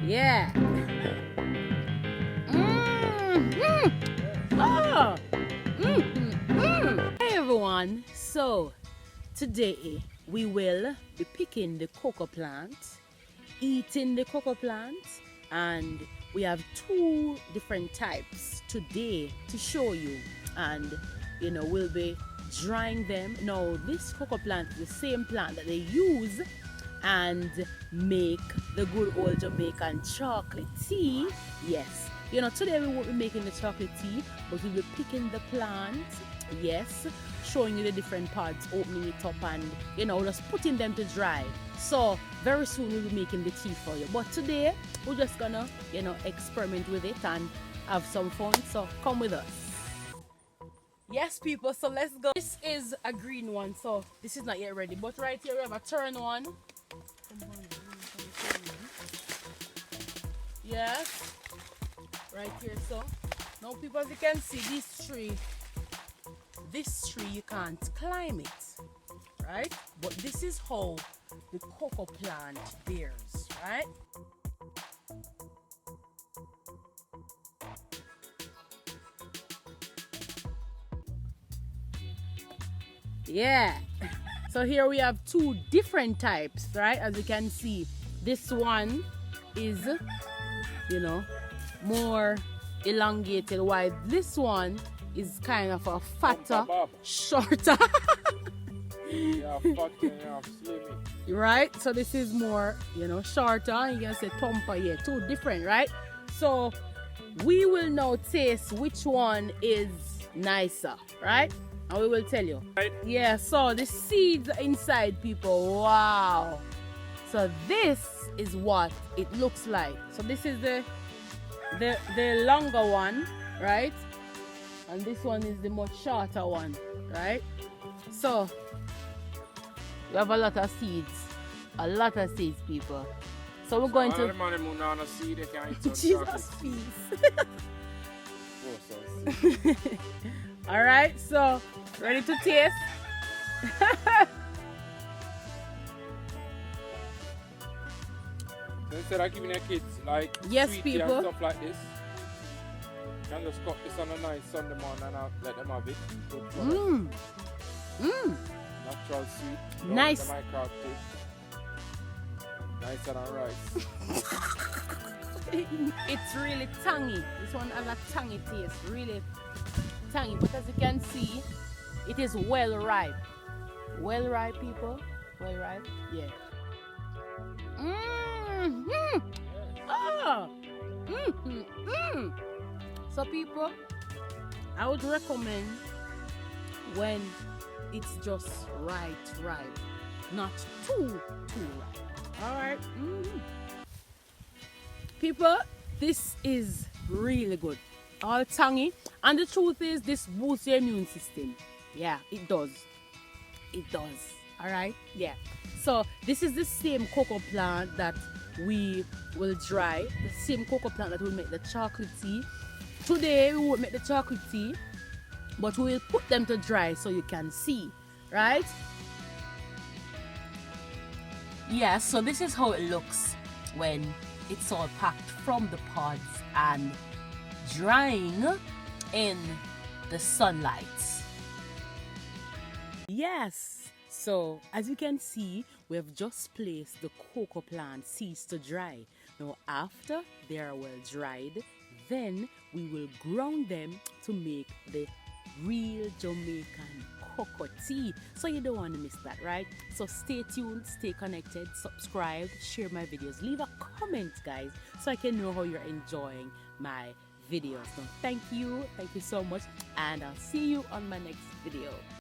Yeah. Oh. Hey everyone. So today we will be picking the cocoa plant, eating the cocoa plant, and we have two different types today to show you, and we'll be drying them. Now this cocoa plant is the same plant that they use and make the good old Jamaican chocolate tea. Yes, today we won't be making the chocolate tea, but we'll be picking the plant. Yes, showing you the different parts, opening it up, and just putting them to dry. So very soon we'll be making the tea for you, but today we're just gonna experiment with it and have some fun. So come with us. Yes people, so let's go. This is a green one, so this is not yet ready, but right here we have a turn one. Yes, right here. So now people, as you can see, this tree you can't climb it, right? But this is how the cocoa plant bears, right? Yeah. So here we have two different types, right? As you can see, this one is more elongated, while this one is kind of a fatter, shorter. Yeah, fat, yeah, slimmy. Right? So this is more, shorter, and you can say thumper here. Two different, right? So we will now taste which one is nicer, right? And we will tell you. Right. Yeah, so the seeds inside, people. Wow. So this is what it looks like. So this is the longer one, right? And this one is the much shorter one, right? So we have a lot of seeds. A lot of seeds, people. So we're going to Jesus peace. Alright, so ready to taste? So instead of giving your kids like yes, sweet people, and stuff like this, you can just cut this on a nice Sunday morning and let them have it. Good for them. Natural sweet. Nice. Nicer than rice. It's really tangy. This one has a tangy taste, really tangy. But as you can see, it is well ripe. Well ripe, people. Well ripe. Yeah. Oh. So people, I would recommend when it's just right, not too ripe. All right. People, this is really good. All tangy, and the truth is, this boosts your immune system. Yeah, it does. It does. All right. Yeah. So this is the same cocoa plant that we will dry. The same cocoa plant that will make the chocolate tea. Today we won't make the chocolate tea, but we will put them to dry so you can see, right? Yeah, so this is how it looks when it's all packed from the pods and drying in the sunlight. Yes, so as you can see, we have just placed the cocoa plant seeds to dry. Now after they are well dried, then we will ground them to make the real Jamaican cocoa tea. So you don't want to miss that, right? So stay tuned, stay connected, subscribe, share my videos, leave a comment, guys, so I can know how you're enjoying my videos. So thank you so much, and I'll see you on my next video.